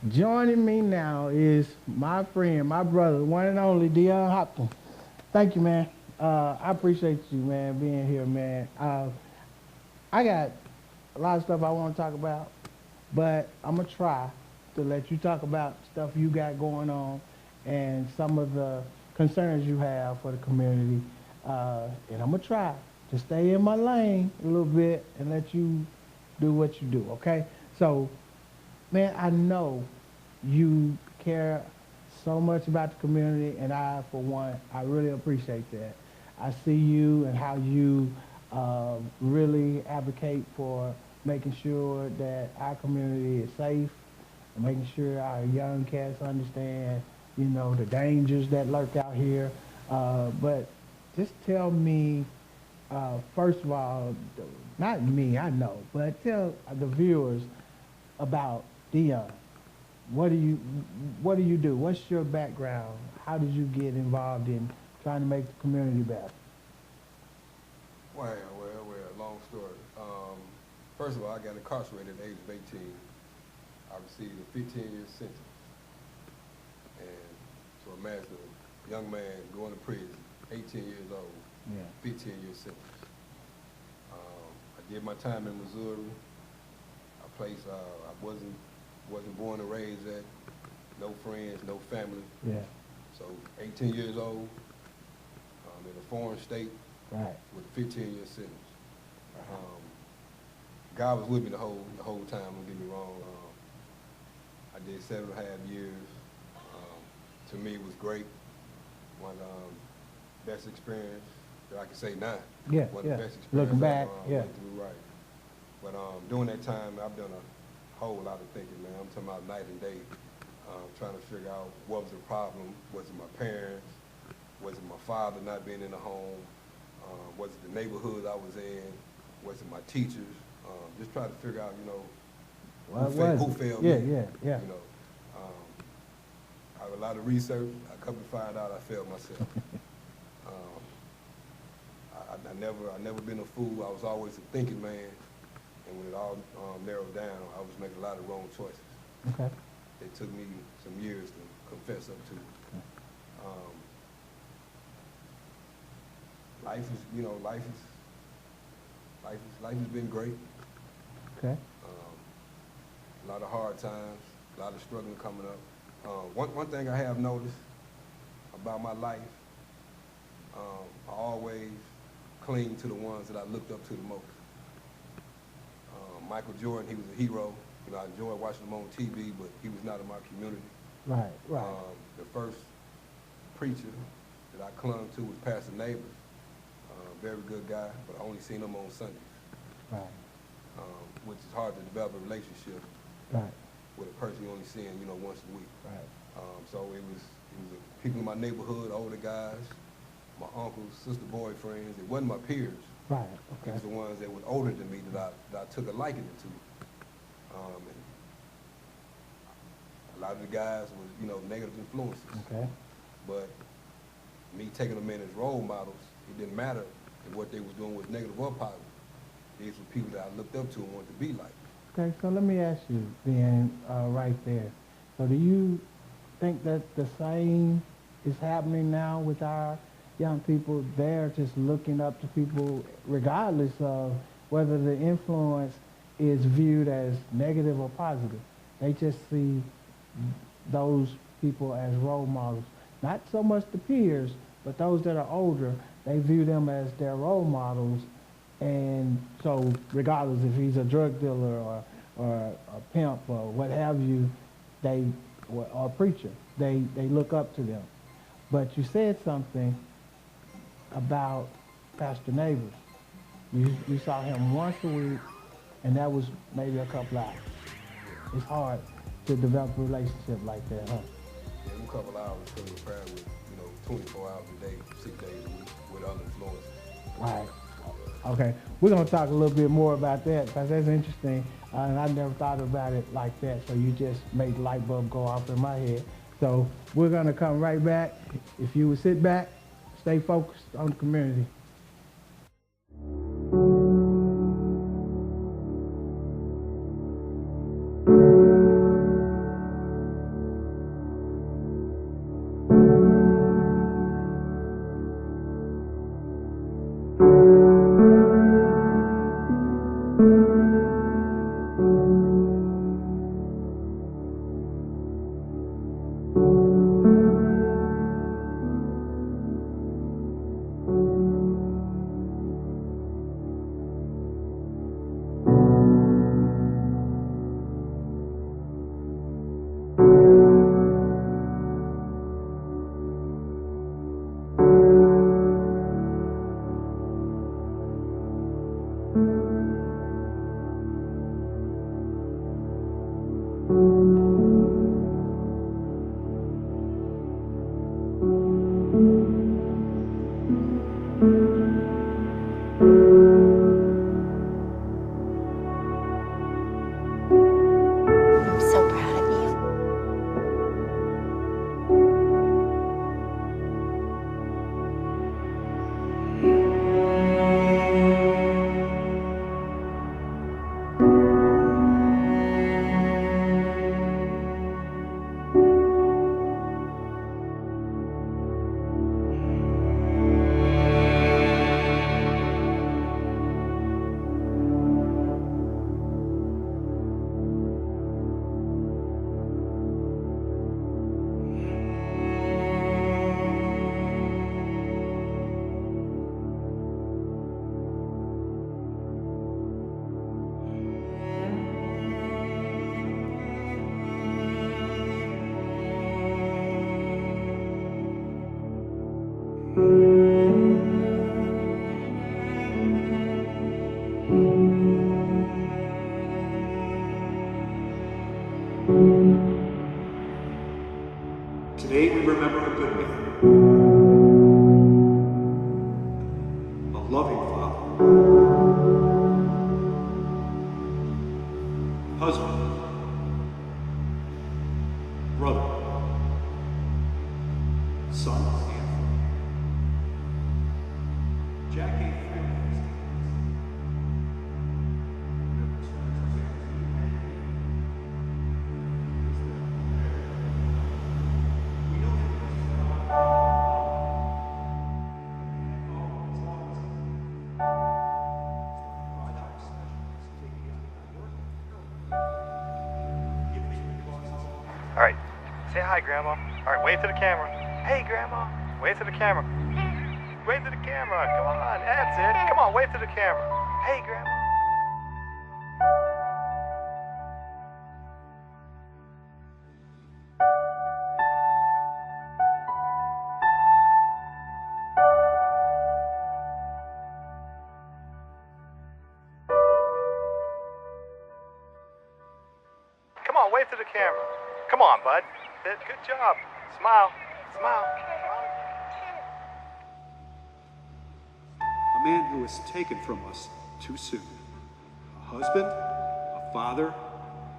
Joining me now is my friend, my brother, one and only Dion Hopkins. Thank you, man. I appreciate you, man, being here, man. I got a lot of stuff I want to talk about, but I'm going to try to let you talk about stuff you got going on and some of the concerns you have for the community. And I'm going to try to stay in my lane a little bit and let you do what you do, okay? So, man, I know you care so much about the community, and I, for one, I really appreciate that. I see you and how you really advocate for making sure that our community is safe, and making sure our young cats understand, you know, the dangers that lurk out here. But just tell me, first of all, not me, I know, but tell the viewers about Dion. What do you do? What's your background? How did you get involved in trying to make the community better? Well, long story. First of all, I got incarcerated at the age of 18. I received a 15-year sentence. And so imagine a young man going to prison, 18 years old, Yeah. 15-year sentence. I did my time in Missouri, a place I wasn't born and raised at, no friends, no family. Yeah. So 18 years old, in a foreign state, Right. with a 15-year sentence. God was with me the whole time, don't get me wrong. I did 7.5 years. To me, it was great. One of the best experience that I can say now. Yeah, One of yeah. the best experiences Looking back, yeah. went through, right. But during that time, I've done a whole lot of thinking, man. I'm talking about night and day, trying to figure out what was the problem. Was it my parents? Was it my father not being in the home? Was it the neighborhood I was in? Was it my teachers? Just trying to figure out, you know, who failed yeah, me. Yeah, yeah, You know, I have a lot of research. I come to find out I failed myself. I never been a fool. I was always a thinking man. And when it all narrowed down, I was making a lot of wrong choices. Okay. It took me some years to confess up to. Life is, you know, life has been great. Okay. A lot of hard times, a lot of struggling coming up. One thing I have noticed about my life, I always cling to the ones that I looked up to the most. Michael Jordan, he was a hero. You know, I enjoyed watching him on TV, but he was not in my community. Right, right. The first preacher that I clung to was Pastor Neighbors. Very good guy, but I only seen him on Sundays. Right. Which is hard to develop a relationship Right. with a person you only seeing, you know, once a week. Right. So it was people in my neighborhood, older guys, my uncles, sister boyfriends. It wasn't my peers. Right. It Okay. was the ones that were older than me that I took a liking to. And a lot of the guys was, you know, negative influences. Okay. But me taking them in as role models, it didn't matter if what they was doing was negative or positive. These were people that I looked up to and wanted to be like. Okay, so let me ask you then, right there. So do you think that the same is happening now with our young people? They're just looking up to people regardless of whether the influence is viewed as negative or positive. They just see those people as role models. Not so much the peers, but those that are older, they view them as their role models. And so regardless if he's a drug dealer or a pimp or what have you, or a preacher, they look up to them. But you said something about Pastor Neighbors. You saw him once a week, and that was maybe a couple hours. It's hard to develop a relationship like that, huh? Yeah, a couple hours could have prayer with, you know, 24 hours a day, 6 days a week with other influences. Right. Okay. We're going to talk a little bit more about that because that's interesting. And I never thought about it like that. So you just made the light bulb go off in my head. So we're going to come right back. If you would sit back, stay focused on the community. I'm so proud of you. Today we remember a good man, a loving father, husband, brother, son, and friend. Jack gave freely his All right, say hi, Grandma. All right, wave to the camera. Hey, Grandma. Wave to the camera. Wave to the camera. Come on, that's it. Come on, wave to the camera. Hey, Grandma. Come on, wave to the camera. Come on, bud. Good job. Smile. Smile. A man who was taken from us too soon. A husband, a father,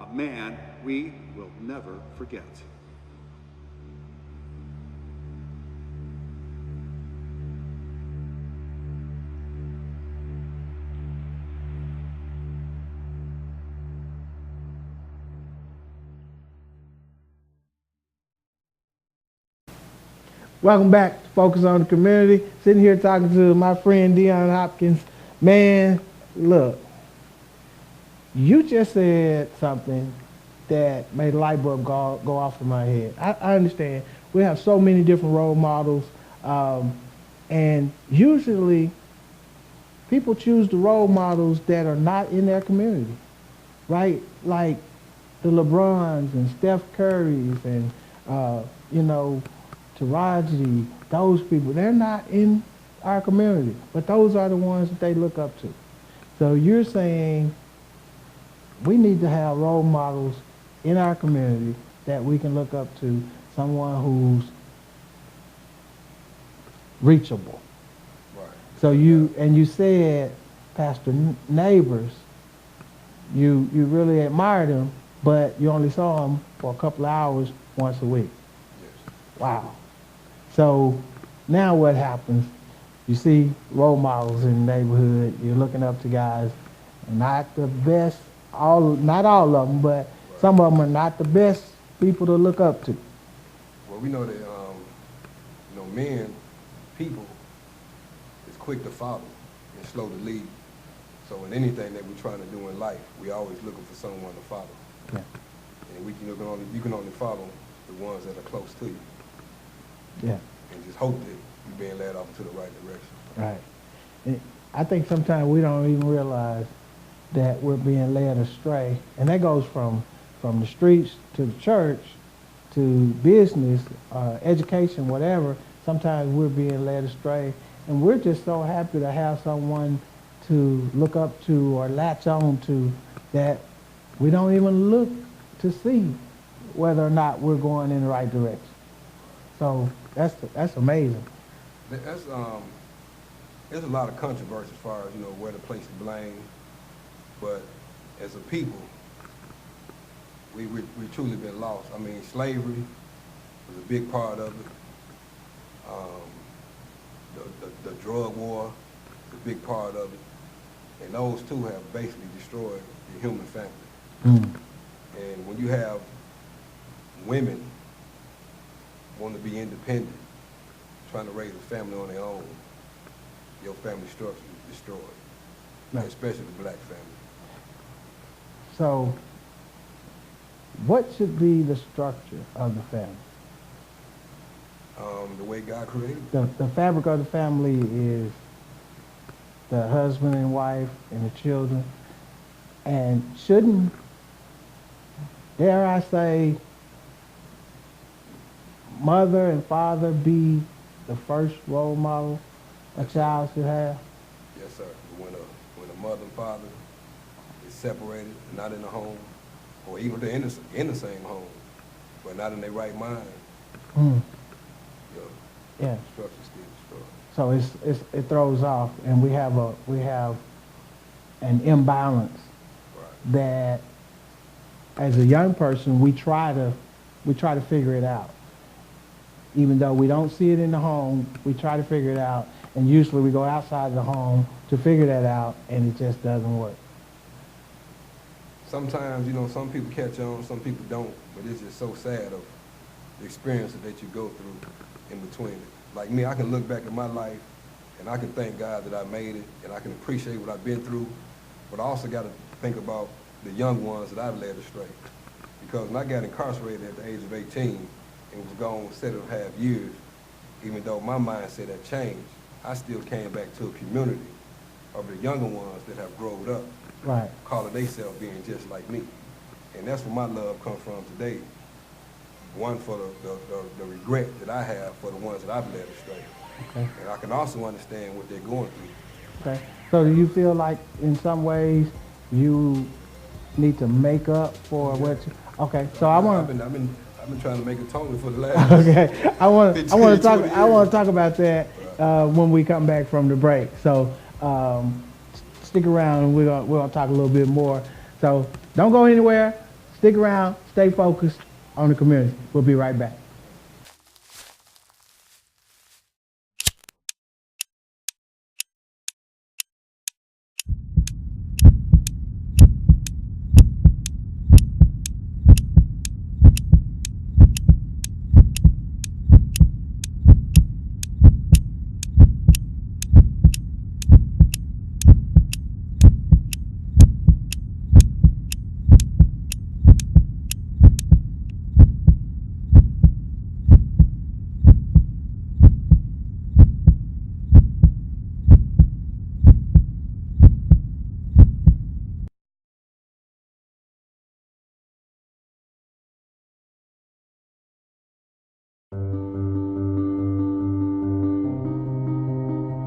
a man we will never forget. Welcome back to Focus on the Community. Sitting here talking to my friend Dion Hopkins. Man, look, you just said something that made a light bulb go off in my head. I understand. We have so many different role models, and usually people choose the role models that are not in their community, right? Like the LeBrons and Steph Currys and, you know, Taraji, those people, they're not in our community, but those are the ones that they look up to. So you're saying we need to have role models in our community that we can look up to, someone who's reachable. Right. So you said Pastor Neighbors, you really admired him, but you only saw him for a couple of hours once a week. Yes. Wow. So now what happens? You see role models in the neighborhood. You're looking up to guys, not the best, not all of them, but some of them are not the best people to look up to. Well, we know that, men, people, is quick to follow and slow to lead. So in anything that we're trying to do in life, we're always looking for someone to follow. Yeah. And you can only follow the ones that are close to you. Yeah. And just hope that you're being led off to the right direction. Right. And I think sometimes we don't even realize that we're being led astray. And that goes from the streets to the church to business, education, whatever. Sometimes we're being led astray. And we're just so happy to have someone to look up to or latch on to that we don't even look to see whether or not we're going in the right direction. So that's amazing. There's a lot of controversy as far as, where to place the blame, but as a people, we truly been lost. I mean, slavery was a big part of it. The drug war is a big part of it. And those two have basically destroyed the human family. And when you have women want to be independent, trying to raise a family on their own, your family structure is destroyed, Right. especially the black family. So what should be the structure of the family? The way God created it. The fabric of the family is the husband and wife and the children. And shouldn't, dare I say, mother and father be the first role model a child should have? Yes, sir. When a mother and father is separated, not in the home, or even if they're in the same home, but not in their right mind, your Yeah. structure's still destroyed. So it throws off, and we have an imbalance Right. that, as a young person, we try to figure it out. Even though we don't see it in the home, we try to figure it out, and usually we go outside the home to figure that out, and it just doesn't work. Sometimes, some people catch on, some people don't, but it's just so sad of the experiences that you go through in between it. Like me, I can look back at my life, and I can thank God that I made it, and I can appreciate what I've been through, but I also got to think about the young ones that I've led astray. Because when I got incarcerated at the age of 18 and was gone 7.5 years, even though my mindset had changed, I still came back to a community of the younger ones that have grown up, Right. calling themselves being just like me. And that's where my love comes from today. One, for the regret that I have for the ones that I've led astray. Okay. And I can also understand what they're going through. Okay. So do you feel like in some ways you need to make up for what you, okay. So I want I've been trying to make atonement for the last. okay. I want to 15, talk 20 I want years. to talk about that when we come back from the break. So stick around and we're gonna talk a little bit more. So don't go anywhere. Stick around, stay focused on the community. We'll be right back.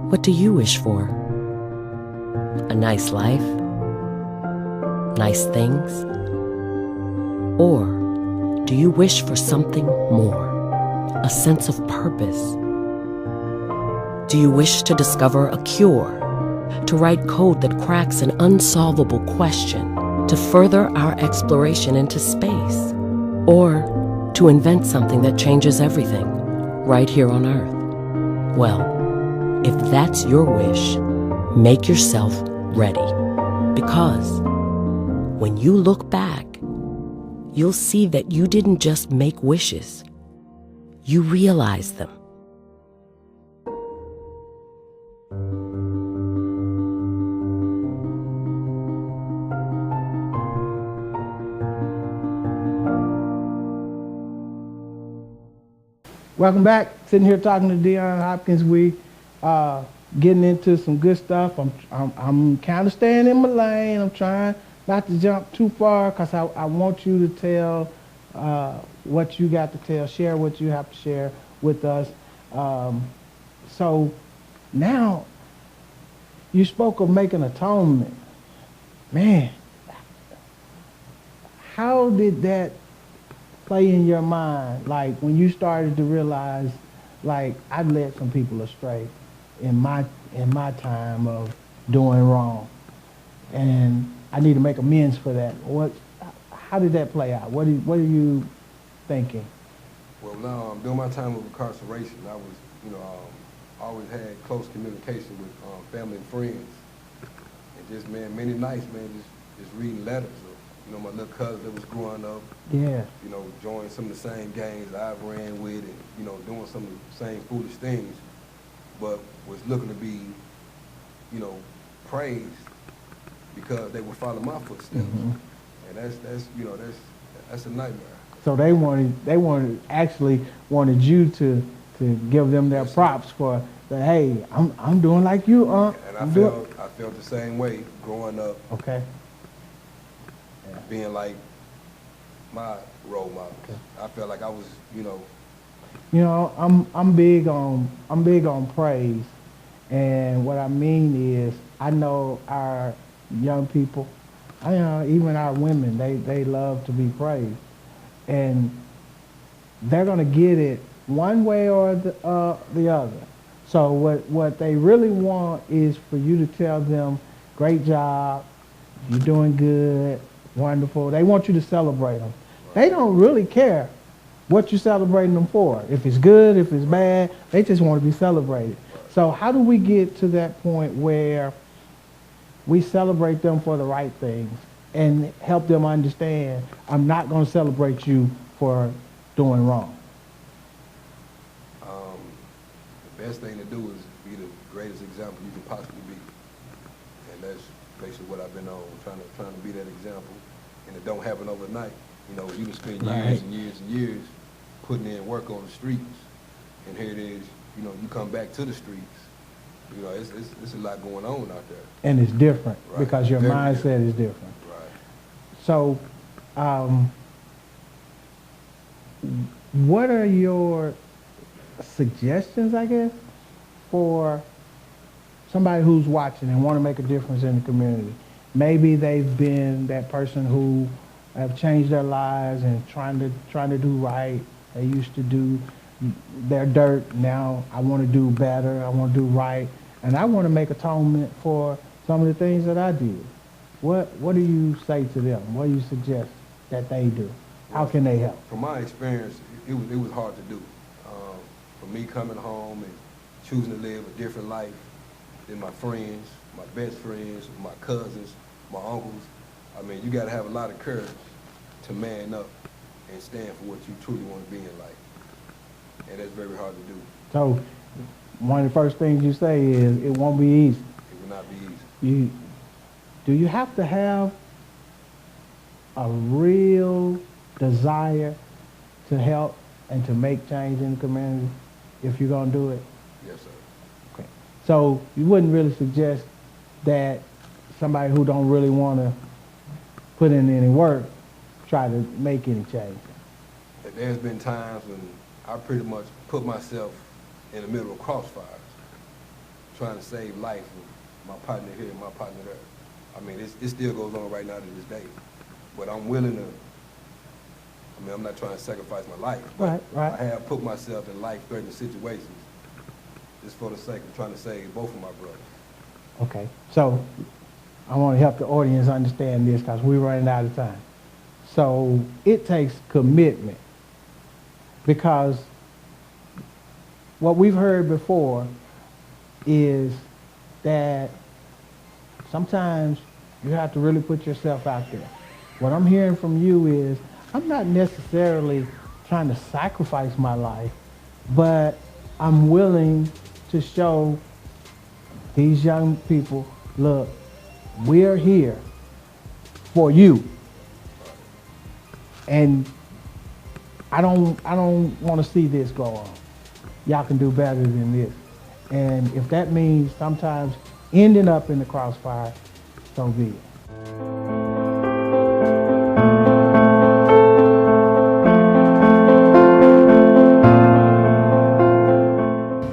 What do you wish for? A nice life? Nice things? Or do you wish for something more? A sense of purpose? Do you wish to discover a cure? To write code that cracks an unsolvable question? To further our exploration into space? Or to invent something that changes everything right here on Earth? Well, if that's your wish, make yourself ready. Because when you look back, you'll see that you didn't just make wishes, you realized them. Welcome back. Sitting here talking to Dion Hopkins. We getting into some good stuff. I'm kind of staying in my lane. I'm trying not to jump too far because I want you to tell what you got to tell, share what you have to share with us. So now you spoke of making atonement. Man, how did that play in your mind? Like when you started to realize, like, I've led some people astray in my time of doing wrong, and I need to make amends for that. How did that play out? What are you thinking? Well, now during my time of incarceration, I was, always had close communication with family and friends, and just, man, many nights, man, just reading letters of, my little cousin that was growing up. Yeah. Joining some of the same gangs I ran with, and doing some of the same foolish things, but was looking to be, praised because they would follow my footsteps, and that's a nightmare. So they actually wanted you to give them their props for that. Hey, I'm doing like you, And I felt the same way growing up. Okay. Being like my role model. Okay. I felt like I was, I'm big on praise, and what I mean is I know our young people, even our women, they love to be praised, and they're gonna get it one way or the other. So what they really want is for you to tell them, great job, you're doing good, wonderful. They want you to celebrate them. They don't really care what you're celebrating them for. If it's good, if it's bad, they just want to be celebrated. So how do we get to that point where we celebrate them for the right things and help them understand, I'm not going to celebrate you for doing wrong? The best thing to do is be the greatest example you can possibly be. And that's basically what I've been on, trying to be that example. And it don't happen overnight. You can spend years and years and years putting in work on the streets, and here it is, you come back to the streets. It's a lot going on out there. And it's different, right. Because your Very mindset different. is different. Right. So, what are your suggestions, I guess, for somebody who's watching and want to make a difference in the community? Maybe they've been that person who have changed their lives and trying to do right. They used to do their dirt. Now I want to do better. I want to do right, and I want to make atonement for some of the things that I did. What do you say to them? What do you suggest that they do? How can they help? From my experience, it was hard to do. For me coming home and choosing to live a different life than my friends, my best friends, my cousins, my uncles. I mean, you got to have a lot of courage to man up and stand for what you truly want to be in life. And that's very hard to do. So one of the first things you say is it won't be easy. It will not be easy. Do you have to have a real desire to help and to make change in the community if you're going to do it? Yes, sir. Okay. So you wouldn't really suggest that somebody who don't really want to put in any work try to make any change? There's been times when I pretty much put myself in the middle of crossfires, trying to save life with my partner here and my partner there. I mean, it still goes on right now to this day. But I'm willing to, I'm not trying to sacrifice my life. But Right. I have put myself in life-threatening situations just for the sake of trying to save both of my brothers. Okay. So I want to help the audience understand this because we're running out of time. So it takes commitment, because what we've heard before is that sometimes you have to really put yourself out there. What I'm hearing from you is I'm not necessarily trying to sacrifice my life, but I'm willing to show these young people, look, we're here for you. And I don't want to see this go on. Y'all can do better than this. And if that means sometimes ending up in the crossfire, so be it.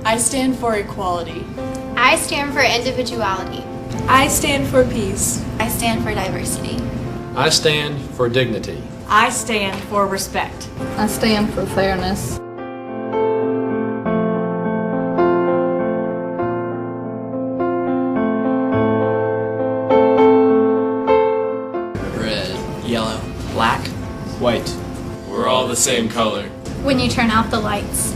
I stand for equality. I stand for individuality. I stand for peace. I stand for diversity. I stand for dignity. I stand for respect. I stand for fairness. Red, yellow, black, White. We're all the same color. When you turn out the lights.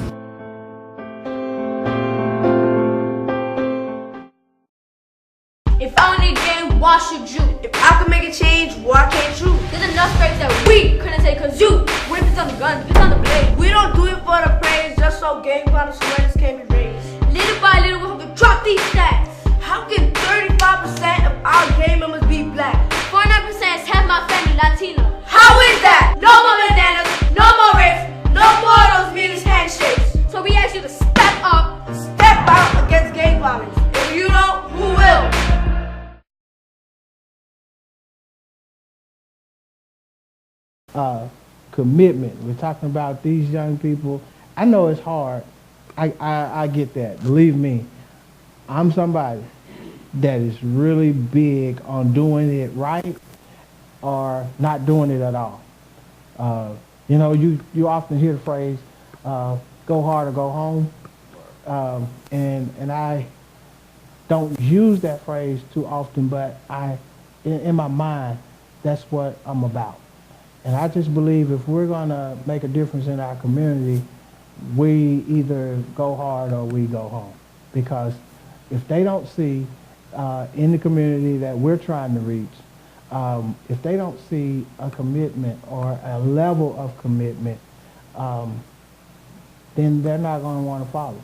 If only then, why should you? If I could make a change, why can't you? There's enough stripes that we couldn't take, cause you whip it on the gun, it's on the blade. We don't do it for the praise, just so gang violence awareness can be raised. Little by little, we have to drop these stats. How can 35% of our gang members be black? 49% is half my family Latino. How is that? No more bandanas, no more rapes, no more of those meanest handshakes. So we ask you to step up, step out against gang violence. If you don't, who will? Commitment. We're talking about these young people. I know it's hard. I get that. Believe me, I'm somebody that is really big on doing it right or not doing it at all. You know, you often hear the phrase, go hard or go home. And I don't use that phrase too often, but in my mind, that's what I'm about. And I just believe if we're going to make a difference in our community, we either go hard or we go home. Because if they don't see in the community that we're trying to reach, if they don't see a commitment or a level of commitment, then they're not going to want to follow.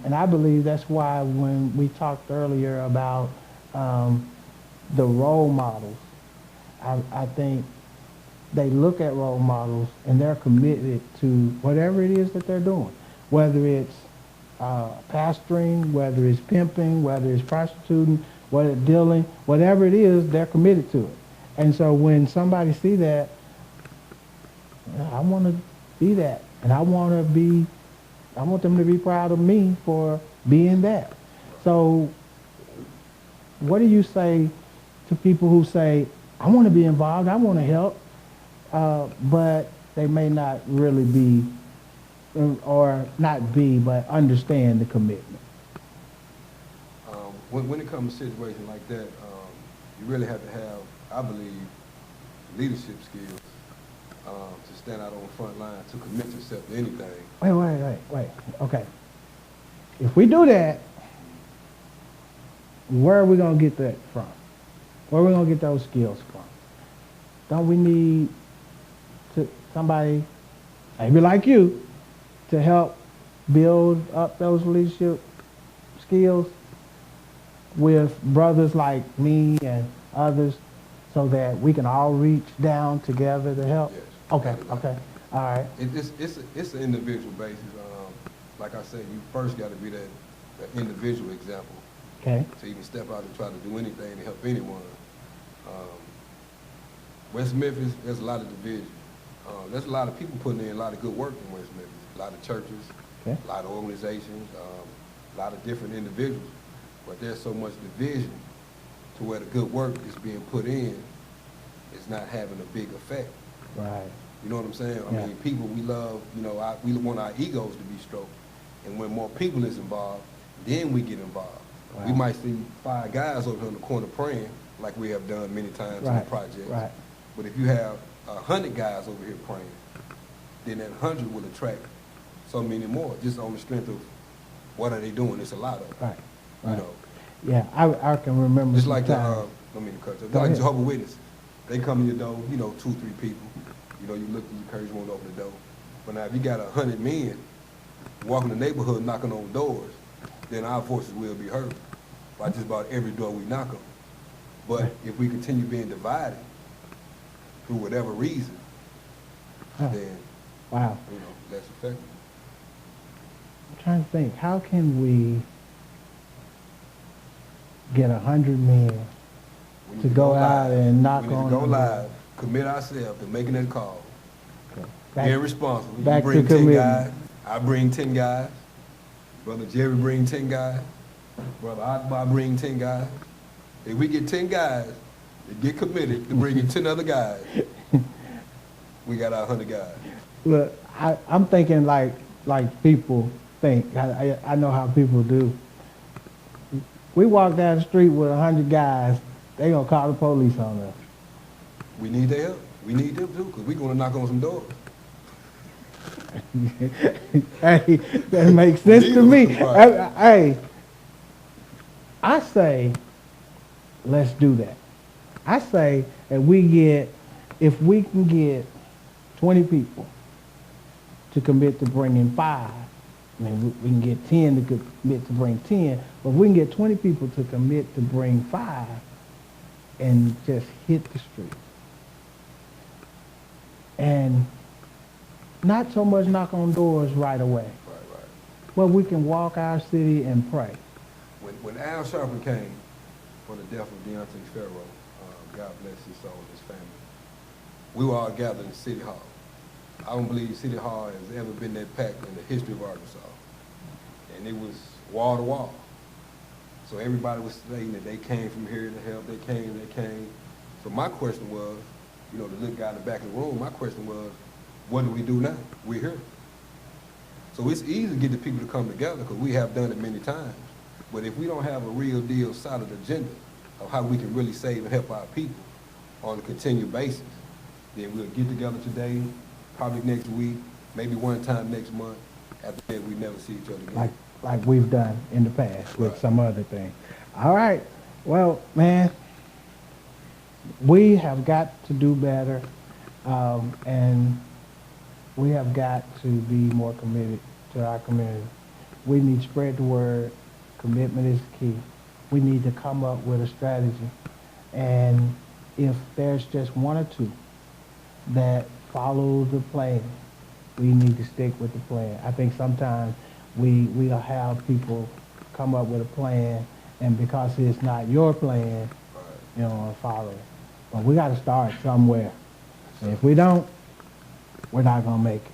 And I believe that's why when we talked earlier about the role models, I think they look at role models and they're committed to whatever it is that they're doing, whether it's pastoring, whether it's pimping, whether it's prostituting, whether it's dealing, whatever it is, they're committed to it. And so when somebody see that, I want to be that, and I want them to be proud of me for being that. So what do you say to people who say, I want to be involved, I want to help, but they may not really be, or not be, but understand the commitment? When it comes to situations like that, you really have to have, I believe, leadership skills to stand out on the front line, to commit yourself to anything. Wait. Okay. If we do that, where are we going to get that from? Where are we going to get those skills from? Don't we need somebody, maybe like you, to help build up those leadership skills with brothers like me and others so that we can all reach down together to help? Yes. Okay, all right. It's an individual basis. Like I said, you first got to be that individual example. Okay. To even step out and try to do anything to help anyone. West Memphis, there's a lot of division. There's a lot of people putting in a lot of good work in West Memphis. A lot of churches, okay, a lot of organizations, a lot of different individuals. But there's so much division to where the good work is being put in is not having a big effect. Right. You know what I'm saying? I mean, people we love, we want our egos to be stroked. And when more people is involved, then we get involved. Right. We might see 5 guys over here in the corner praying, like we have done many times in the project. Right. But if you have 100 guys over here praying, then that 100 will attract so many more, just on the strength of what are they doing? It's a lot of them. Right. You know. Yeah, I can remember. Just like I mean, like Jehovah's Witnesses, they come to your door, 2, 3 people. You look, you encourage one to open the door. But now if you got 100 men walking the neighborhood knocking on doors, then our voices will be heard by just about every door we knock on. But if we continue being divided through whatever reason, then less effective. I'm trying to think, how can we get 100 men to go out and knock on the door? We need to go live, commit ourselves to making that call. Okay. Being responsible. Back you bring to 10 commitment. guys, I bring 10 guys, Brother Jerry bring 10 guys, Brother, I bring 10 guys. If we get 10 guys that get committed to bringing 10 other guys, we got our 100 guys. Look, I'm thinking like people think. I know how people do. We walk down the street with 100 guys, they gonna call the police on us. We need their help. We need them too, because we're gonna knock on some doors. Hey, that makes sense to me. Hey, I say, let's do that. I say that if we can get 20 people to commit to bringing 5, I mean, we can get 10 to commit to bring 10, but if we can get 20 people to commit to bring 5 and just hit the street. And not so much knock on doors right away. Right. But we can walk our city and pray. When Al Sharpton came for the death of Dion Farrow, God bless his soul and his family, we were all gathered in City Hall. I don't believe City Hall has ever been that packed in the history of Arkansas. And it was wall to wall. So everybody was saying that they came from here to help, they came. So my question was, the little guy in the back of the room, my question was, what do we do now? We're here. So it's easy to get the people to come together because we have done it many times. But if we don't have a real deal solid agenda of how we can really save and help our people on a continued basis, then we'll get together today, probably next week, maybe one time next month. After that, we never see each other again. Like we've done in the past with some other thing. All right. Well, man, we have got to do better, and we have got to be more committed to our community. We need to spread the word. Commitment is key. We need to come up with a strategy. And if there's just one or two that follow the plan, we need to stick with the plan. I think sometimes we'll have people come up with a plan, and because it's not your plan, you don't follow it. But we got to start somewhere. And if we don't, we're not going to make it.